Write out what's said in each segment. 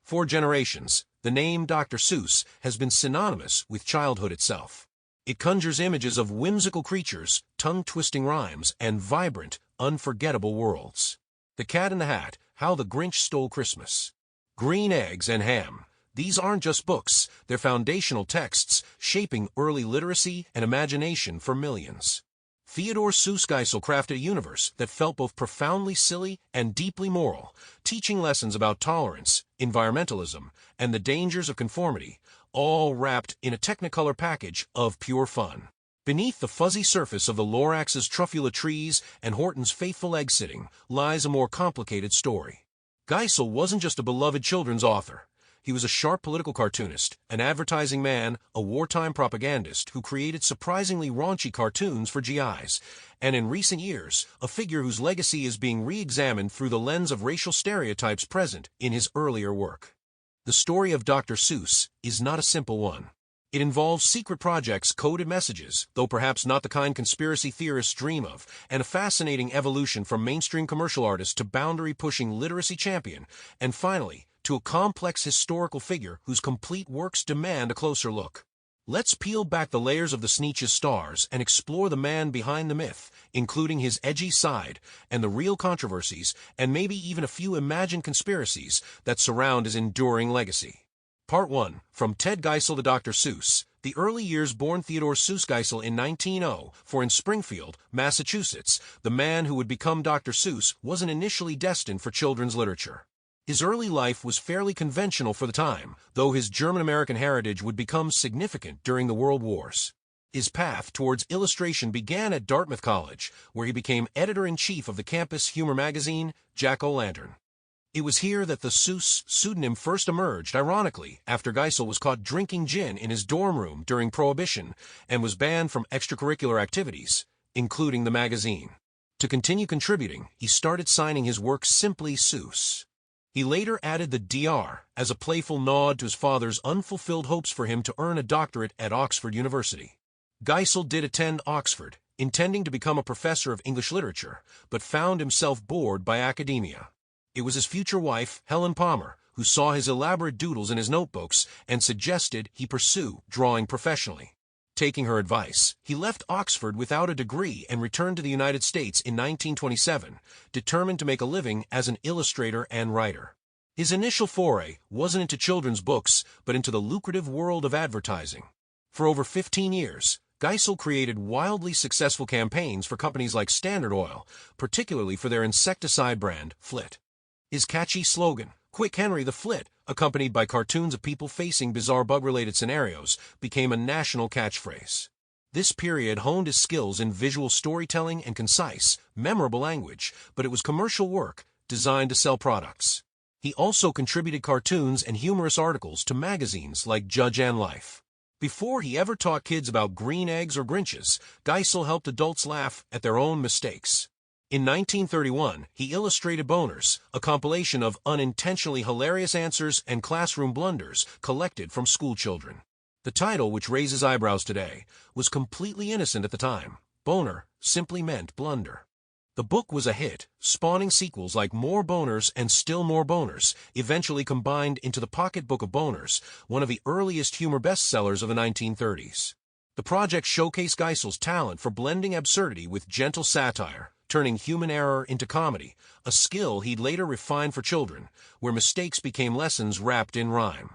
For generations, the name Dr. Seuss has been synonymous with childhood itself. It conjures images of whimsical creatures, tongue-twisting rhymes, and vibrant, unforgettable worlds. The Cat in the Hat, How the Grinch Stole Christmas. Green Eggs and Ham. These aren't just books, they're foundational texts shaping early literacy and imagination for millions. Theodore Seuss Geisel crafted a universe that felt both profoundly silly and deeply moral, teaching lessons about tolerance, environmentalism, and the dangers of conformity, all wrapped in a technicolor package of pure fun. Beneath the fuzzy surface of the Lorax's truffula trees and Horton's faithful egg-sitting lies a more complicated story. Geisel wasn't just a beloved children's author. He was a sharp political cartoonist, an advertising man, a wartime propagandist who created surprisingly raunchy cartoons for GIs, and in recent years, a figure whose legacy is being re-examined through the lens of racial stereotypes present in his earlier work. The story of Dr. Seuss is not a simple one. It involves secret projects, coded messages, though perhaps not the kind conspiracy theorists dream of, and a fascinating evolution from mainstream commercial artist to boundary-pushing literacy champion, and finally, to a complex historical figure whose complete works demand a closer look. Let's peel back the layers of the Sneetch's stars and explore the man behind the myth, including his edgy side and the real controversies and maybe even a few imagined conspiracies that surround his enduring legacy. Part 1. From Ted Geisel to Dr. Seuss. The early years born Theodore Seuss Geisel in 1904 in Springfield, Massachusetts, the man who would become Dr. Seuss wasn't initially destined for children's literature. His early life was fairly conventional for the time, though his German-American heritage would become significant during the World Wars. His path towards illustration began at Dartmouth College, where he became editor-in-chief of the campus humor magazine, Jack-O-Lantern. It was here that the Seuss pseudonym first emerged, ironically, after Geisel was caught drinking gin in his dorm room during Prohibition and was banned from extracurricular activities, including the magazine. To continue contributing, he started signing his work simply Seuss. He later added the Dr. as a playful nod to his father's unfulfilled hopes for him to earn a doctorate at Oxford University. Geisel did attend Oxford, intending to become a professor of English literature, but found himself bored by academia. It was his future wife, Helen Palmer, who saw his elaborate doodles in his notebooks and suggested he pursue drawing professionally. Taking her advice, he left Oxford without a degree and returned to the United States in 1927, determined to make a living as an illustrator and writer. His initial foray wasn't into children's books, but into the lucrative world of advertising. For over 15 years, Geisel created wildly successful campaigns for companies like Standard Oil, particularly for their insecticide brand, Flit. His catchy slogan, "Quick Henry the Flit," accompanied by cartoons of people facing bizarre bug-related scenarios, became a national catchphrase. This period honed his skills in visual storytelling and concise, memorable language, but it was commercial work designed to sell products. He also contributed cartoons and humorous articles to magazines like Judge and Life. Before he ever taught kids about green eggs or Grinches, Geisel helped adults laugh at their own mistakes. In 1931, he illustrated Boners, a compilation of unintentionally hilarious answers and classroom blunders collected from schoolchildren. The title, which raises eyebrows today, was completely innocent at the time. Boner simply meant blunder. The book was a hit, spawning sequels like More Boners and Still More Boners, eventually combined into the Pocket Book of Boners, one of the earliest humor bestsellers of the 1930s. The project showcased Geisel's talent for blending absurdity with gentle satire, turning human error into comedy, a skill he'd later refined for children, where mistakes became lessons wrapped in rhyme.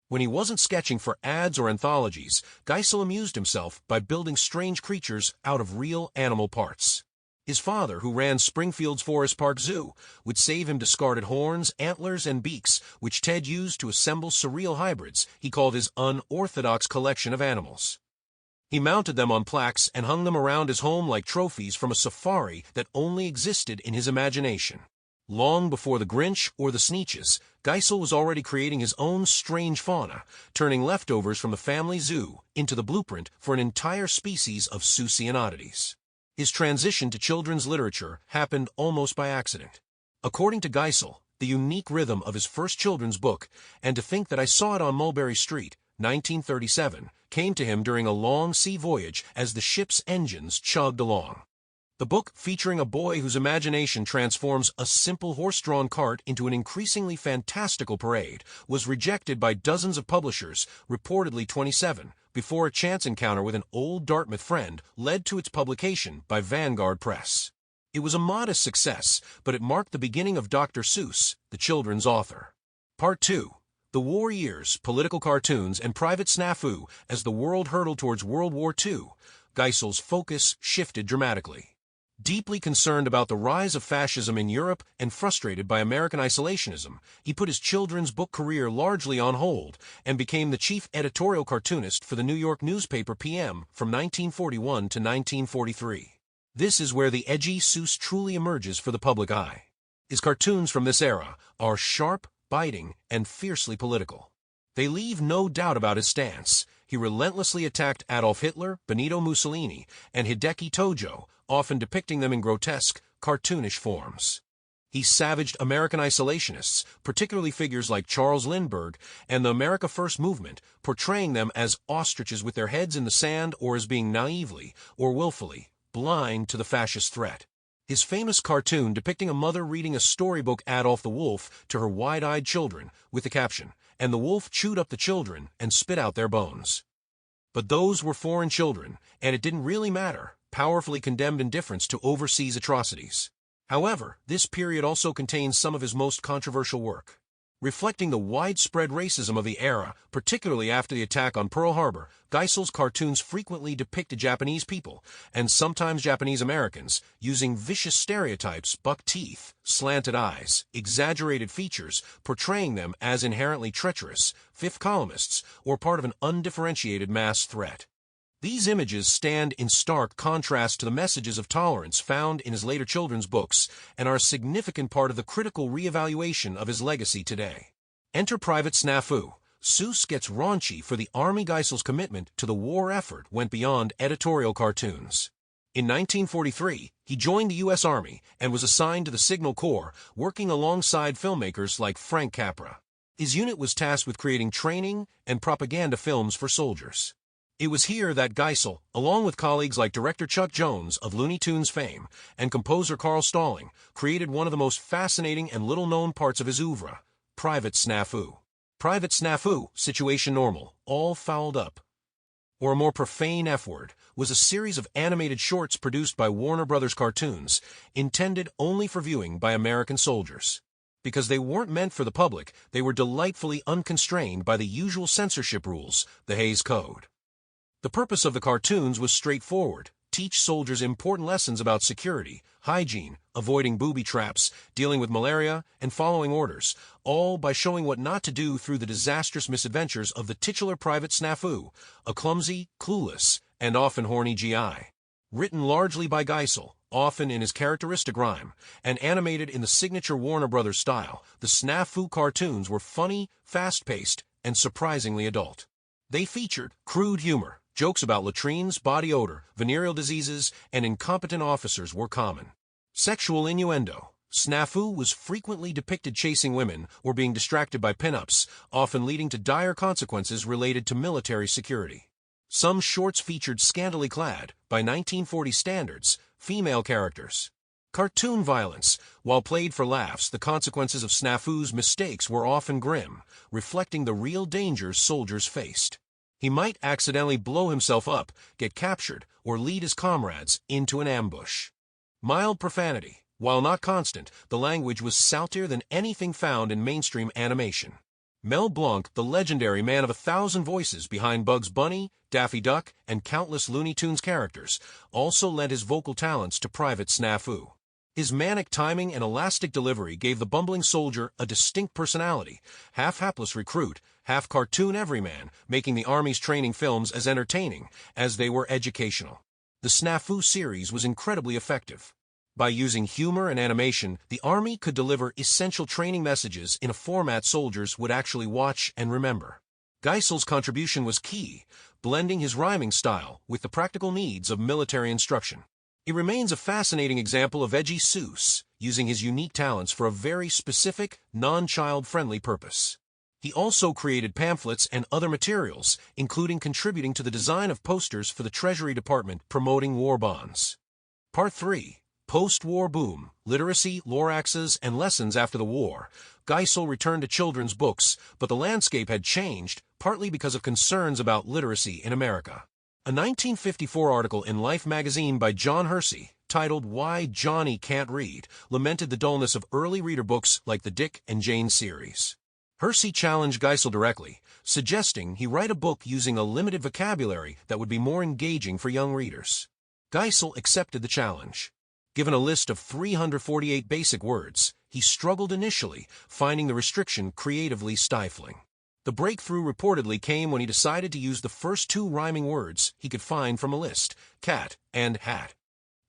When he wasn't sketching for ads or anthologies, Geisel amused himself by building strange creatures out of real animal parts. His father, who ran Springfield's Forest Park Zoo, would save him discarded horns, antlers, and beaks, which Ted used to assemble surreal hybrids he called his unorthodox collection of animals. He mounted them on plaques and hung them around his home like trophies from a safari that only existed in his imagination. Long before the Grinch or the Sneetches, Geisel was already creating his own strange fauna, turning leftovers from the family zoo into the blueprint for an entire species of Seussian oddities. His transition to children's literature happened almost by accident. According to Geisel, the unique rhythm of his first children's book, And to Think That I Saw It on Mulberry Street, 1937, came to him during a long sea voyage as the ship's engines chugged along. The book, featuring a boy whose imagination transforms a simple horse-drawn cart into an increasingly fantastical parade, was rejected by dozens of publishers, reportedly 27, before a chance encounter with an old Dartmouth friend led to its publication by Vanguard Press. It was a modest success, but it marked the beginning of Dr. Seuss, the children's author. Part 2. The War Years, Political Cartoons, and Private Snafu. As the world hurtled towards World War II, Geisel's focus shifted dramatically. Deeply concerned about the rise of fascism in Europe and frustrated by American isolationism, he put his children's book career largely on hold and became the chief editorial cartoonist for the New York newspaper PM from 1941 to 1943. This is where the edgy Seuss truly emerges for the public eye. His cartoons from this era are sharp, biting, and fiercely political. They leave no doubt about his stance. He relentlessly attacked Adolf Hitler, Benito Mussolini, and Hideki Tojo, often depicting them in grotesque, cartoonish forms. He savaged American isolationists, particularly figures like Charles Lindbergh and the America First movement, portraying them as ostriches with their heads in the sand or as being naively or willfully blind to the fascist threat. His famous cartoon depicting a mother reading a storybook Adolf the Wolf to her wide-eyed children with the caption, "And the wolf chewed up the children and spit out their bones." But those were foreign children, and it didn't really matter, powerfully condemned indifference to overseas atrocities. However, this period also contains some of his most controversial work. Reflecting the widespread racism of the era, particularly after the attack on Pearl Harbor, Geisel's cartoons frequently depicted Japanese people, and sometimes Japanese Americans, using vicious stereotypes, buck teeth, slanted eyes, exaggerated features, portraying them as inherently treacherous, fifth columnists, or part of an undifferentiated mass threat. These images stand in stark contrast to the messages of tolerance found in his later children's books and are a significant part of the critical reevaluation of his legacy today. Enter Private Snafu. Seuss gets raunchy for the Army. Geisel's commitment to the war effort went beyond editorial cartoons. In 1943, he joined the U.S. Army and was assigned to the Signal Corps, working alongside filmmakers like Frank Capra. His unit was tasked with creating training and propaganda films for soldiers. It was here that Geisel, along with colleagues like director Chuck Jones of Looney Tunes fame and composer Carl Stalling, created one of the most fascinating and little-known parts of his oeuvre, Private Snafu. Private Snafu, Situation Normal, All Fouled Up, or a more profane F-word, was a series of animated shorts produced by Warner Brothers Cartoons, intended only for viewing by American soldiers. Because they weren't meant for the public, they were delightfully unconstrained by the usual censorship rules, the Hays Code. The purpose of the cartoons was straightforward: teach soldiers important lessons about security, hygiene, avoiding booby traps, dealing with malaria, and following orders, all by showing what not to do through the disastrous misadventures of the titular Private Snafu, a clumsy, clueless, and often horny GI. Written largely by Geisel, often in his characteristic rhyme, and animated in the signature Warner Brothers style, the Snafu cartoons were funny, fast-paced, and surprisingly adult. They featured crude humor. Jokes about latrines, body odor, venereal diseases, and incompetent officers were common. Sexual innuendo. Snafu was frequently depicted chasing women or being distracted by pin-ups, often leading to dire consequences related to military security. Some shorts featured scantily clad, by 1940 standards, female characters. Cartoon violence. While played for laughs, the consequences of Snafu's mistakes were often grim, reflecting the real dangers soldiers faced. He might accidentally blow himself up, get captured, or lead his comrades into an ambush. Mild profanity. While not constant, the language was saltier than anything found in mainstream animation. Mel Blanc, the legendary man of 1,000 voices behind Bugs Bunny, Daffy Duck, and countless Looney Tunes characters, also lent his vocal talents to Private Snafu. His manic timing and elastic delivery gave the bumbling soldier a distinct personality, half-hapless recruit, half-cartoon everyman, making the Army's training films as entertaining as they were educational. The Snafu series was incredibly effective. By using humor and animation, the Army could deliver essential training messages in a format soldiers would actually watch and remember. Geisel's contribution was key, blending his rhyming style with the practical needs of military instruction. He remains a fascinating example of edgy Seuss, using his unique talents for a very specific, non-child-friendly purpose. He also created pamphlets and other materials, including contributing to the design of posters for the Treasury Department promoting war bonds. Part 3. Post-war boom, literacy, Loraxes, and lessons after the war. Geisel returned to children's books, but the landscape had changed, partly because of concerns about literacy in America. A 1954 article in Life magazine by John Hersey, titled Why Johnny Can't Read, lamented the dullness of early reader books like the Dick and Jane series. Hersey challenged Geisel directly, suggesting he write a book using a limited vocabulary that would be more engaging for young readers. Geisel accepted the challenge. Given a list of 348 basic words, he struggled initially, finding the restriction creatively stifling. The breakthrough reportedly came when he decided to use the first two rhyming words he could find from a list, cat and hat.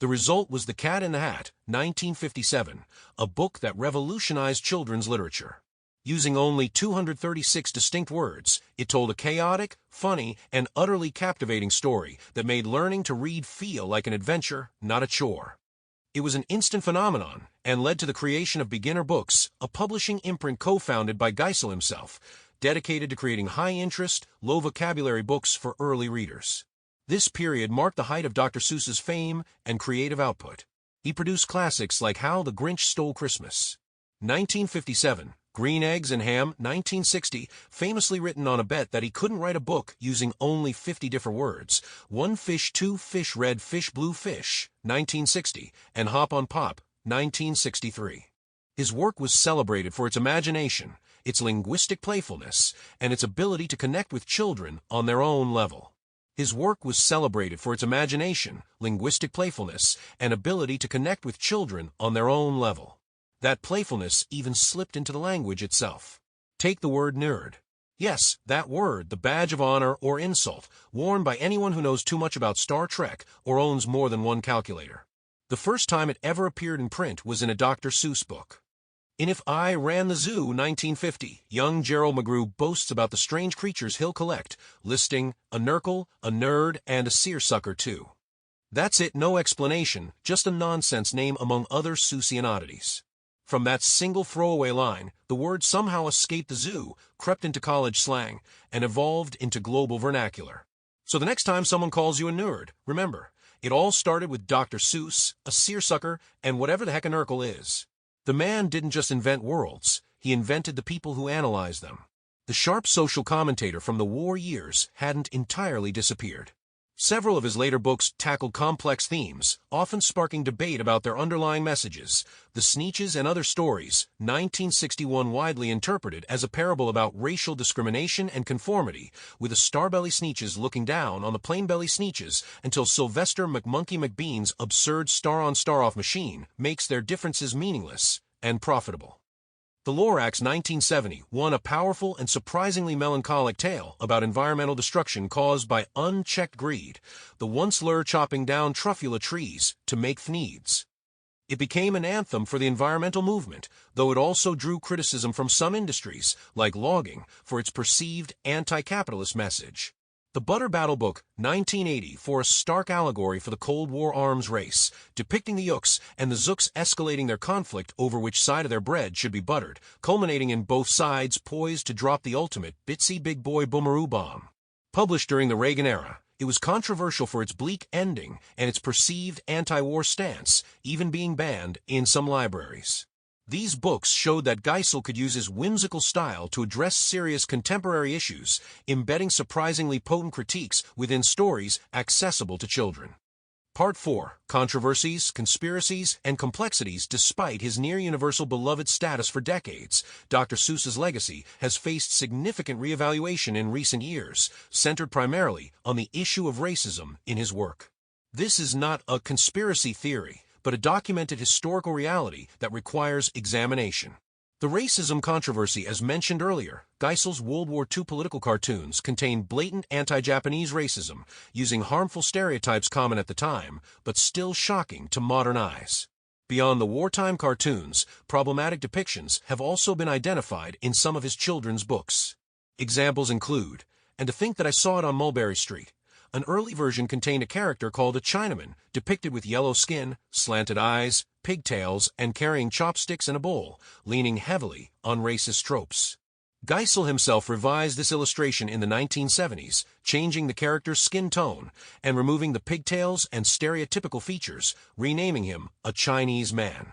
The result was The Cat in the Hat, 1957, a book that revolutionized children's literature. Using only 236 distinct words, it told a chaotic, funny, and utterly captivating story that made learning to read feel like an adventure, not a chore. It was an instant phenomenon and led to the creation of Beginner Books, a publishing imprint co-founded by Geisel himself, dedicated to creating high-interest, low-vocabulary books for early readers. This period marked the height of Dr. Seuss's fame and creative output. He produced classics like How the Grinch Stole Christmas, 1957, Green Eggs and Ham, 1960, famously written on a bet that he couldn't write a book using only 50 different words, One Fish, Two Fish, Red Fish, Blue Fish, 1960, and Hop on Pop, 1963. His work was celebrated for its imagination, its linguistic playfulness, and its ability to connect with children on their own level. His work was celebrated for its imagination, linguistic playfulness, and ability to connect with children on their own level. That playfulness even slipped into the language itself. Take the word nerd. Yes, that word, the badge of honor or insult, worn by anyone who knows too much about Star Trek or owns more than one calculator. The first time it ever appeared in print was in a Dr. Seuss book. In If I Ran the Zoo, 1950, young Gerald McGrew boasts about the strange creatures he'll collect, listing a nurgle, a nerd, and a seersucker too. That's it, no explanation, just a nonsense name among other Seussian oddities. From that single throwaway line, the word somehow escaped the zoo, crept into college slang, and evolved into global vernacular. So the next time someone calls you a nerd, remember, it all started with Dr. Seuss, a seersucker, and whatever the heck a nurgle is. The man didn't just invent worlds, he invented the people who analyzed them. The sharp social commentator from the war years hadn't entirely disappeared. Several of his later books tackled complex themes, often sparking debate about their underlying messages. The Sneetches and Other Stories, 1961, widely interpreted as a parable about racial discrimination and conformity, with the Starbelly Sneetches looking down on the Plainbelly Sneetches until Sylvester McMonkey McBean's absurd star-on-star-off machine makes their differences meaningless and profitable. The Lorax, 1970, won a powerful and surprisingly melancholic tale about environmental destruction caused by unchecked greed, the once-lure chopping down truffula trees to make thneeds. It became an anthem for the environmental movement, though it also drew criticism from some industries, like logging, for its perceived anti-capitalist message. The Butter Battle Book, 1980, for a stark allegory for the Cold War arms race, depicting the Yuks and the Zooks escalating their conflict over which side of their bread should be buttered, culminating in both sides poised to drop the ultimate bitsy big boy boomeroo bomb. Published during the Reagan era, it was controversial for its bleak ending and its perceived anti-war stance, even being banned in some libraries. These books showed that Geisel could use his whimsical style to address serious contemporary issues, embedding surprisingly potent critiques within stories accessible to children. Part 4. Controversies, Conspiracies, and Complexities. Despite his near-universal beloved status for decades, Dr. Seuss's legacy has faced significant reevaluation in recent years, centered primarily on the issue of racism in his work. This is not a conspiracy theory, but a documented historical reality that requires examination. The racism controversy, as mentioned earlier, Geisel's World War II political cartoons contain blatant anti-Japanese racism, using harmful stereotypes common at the time, but still shocking to modern eyes. Beyond the wartime cartoons, problematic depictions have also been identified in some of his children's books. Examples include, And to Think That I Saw It on Mulberry Street. An early version contained a character called a Chinaman, depicted with yellow skin, slanted eyes, pigtails, and carrying chopsticks and a bowl, leaning heavily on racist tropes. Geisel himself revised this illustration in the 1970s, changing the character's skin tone and removing the pigtails and stereotypical features, renaming him a Chinese man.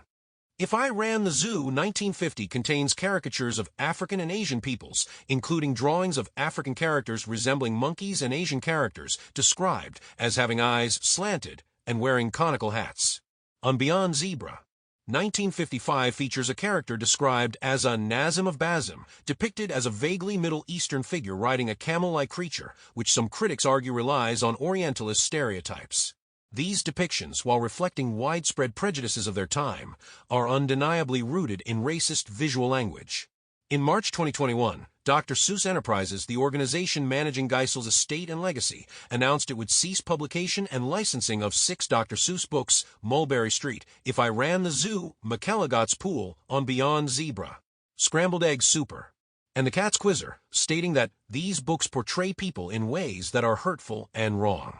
If I Ran the Zoo 1950 contains caricatures of African and Asian peoples, including drawings of African characters resembling monkeys and Asian characters, described as having eyes slanted and wearing conical hats. On Beyond Zebra, 1955 features a character described as a Nazim of Bazim, depicted as a vaguely Middle Eastern figure riding a camel-like creature, which some critics argue relies on Orientalist stereotypes. These depictions, while reflecting widespread prejudices of their time, are undeniably rooted in racist visual language. In March 2021, Dr. Seuss Enterprises, the organization managing Geisel's estate and legacy, announced it would cease publication and licensing of 6 Dr. Seuss books: Mulberry Street, If I Ran the Zoo, McElligot's Pool, On Beyond Zebra, Scrambled Egg Super, and The Cat's Quizzer, stating that these books portray people in ways that are hurtful and wrong.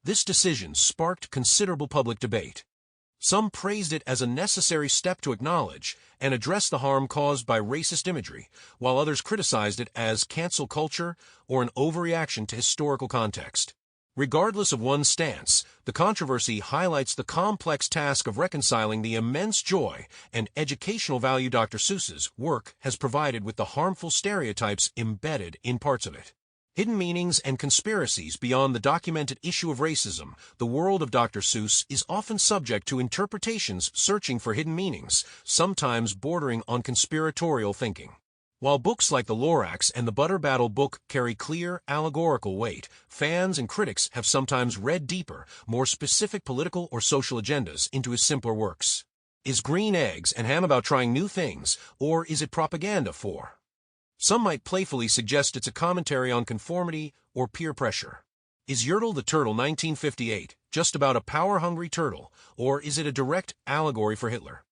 This decision sparked considerable public debate. Some praised it as a necessary step to acknowledge and address the harm caused by racist imagery, while others criticized it as cancel culture or an overreaction to historical context. Regardless of one's stance, the controversy highlights the complex task of reconciling the immense joy and educational value Dr. Seuss's work has provided with the harmful stereotypes embedded in parts of it. Hidden meanings and conspiracies beyond the documented issue of racism, the world of Dr. Seuss is often subject to interpretations searching for hidden meanings, sometimes bordering on conspiratorial thinking. While books like The Lorax and the Butter Battle book carry clear, allegorical weight, fans and critics have sometimes read deeper, more specific political or social agendas into his simpler works. Is green eggs and ham about trying new things, or is it propaganda for? Some might playfully suggest it's a commentary on conformity or peer pressure. Is Yertle the Turtle 1958 just about a power-hungry turtle, or is it a direct allegory for Hitler?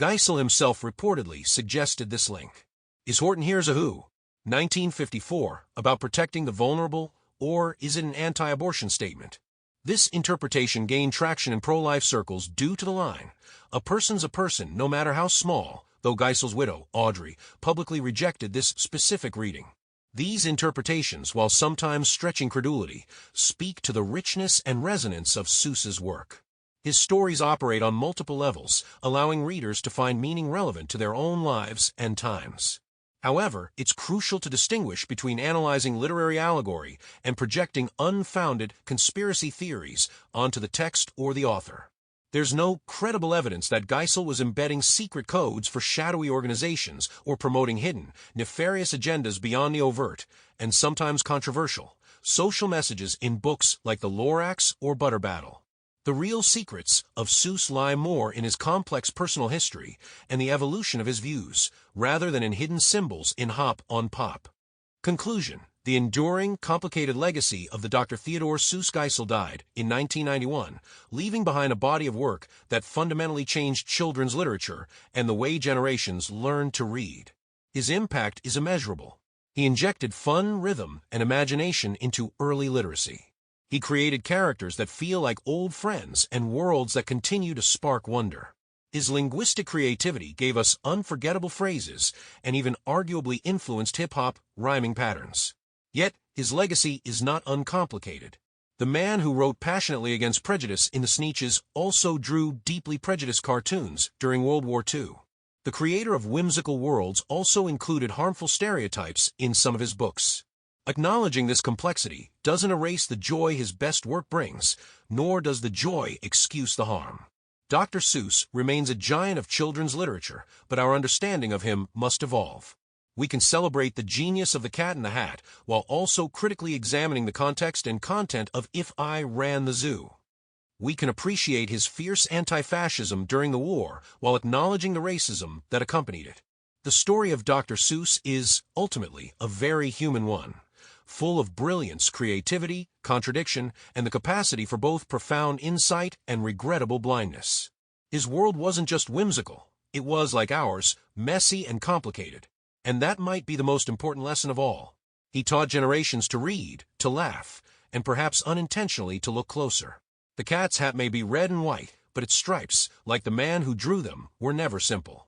Geisel himself reportedly suggested this link. Is Horton Hears a Who 1954 about protecting the vulnerable, or is it an anti-abortion statement? This interpretation gained traction in pro-life circles due to the line, "A person's a person, no matter how small," though Geisel's widow, Audrey, publicly rejected this specific reading. These interpretations, while sometimes stretching credulity, speak to the richness and resonance of Seuss's work. His stories operate on multiple levels, allowing readers to find meaning relevant to their own lives and times. However, it's crucial to distinguish between analyzing literary allegory and projecting unfounded conspiracy theories onto the text or the author. There's no credible evidence that Geisel was embedding secret codes for shadowy organizations or promoting hidden, nefarious agendas beyond the overt, and sometimes controversial, social messages in books like The Lorax or Butter Battle. The real secrets of Seuss lie more in his complex personal history and the evolution of his views, rather than in hidden symbols in Hop on Pop. Conclusion: the enduring, complicated legacy of the Dr. Theodore Seuss Geisel died in 1991, leaving behind a body of work that fundamentally changed children's literature and the way generations learned to read. His impact is immeasurable. He injected fun, rhythm, and imagination into early literacy. He created characters that feel like old friends and worlds that continue to spark wonder. His linguistic creativity gave us unforgettable phrases and even arguably influenced hip-hop rhyming patterns. Yet, his legacy is not uncomplicated. The man who wrote passionately against prejudice in the Sneetches also drew deeply prejudiced cartoons during World War II. The creator of whimsical worlds also included harmful stereotypes in some of his books. Acknowledging this complexity doesn't erase the joy his best work brings, nor does the joy excuse the harm. Dr. Seuss remains a giant of children's literature, but our understanding of him must evolve. We can celebrate the genius of The Cat in the Hat while also critically examining the context and content of If I Ran the Zoo. We can appreciate his fierce anti-fascism during the war while acknowledging the racism that accompanied it. The story of Dr. Seuss is, ultimately, a very human one, full of brilliance, creativity, contradiction, and the capacity for both profound insight and regrettable blindness. His world wasn't just whimsical. It was, like ours, messy and complicated. And that might be the most important lesson of all. He taught generations to read, to laugh, and perhaps unintentionally to look closer. The cat's hat may be red and white, but its stripes, like the man who drew them, were never simple.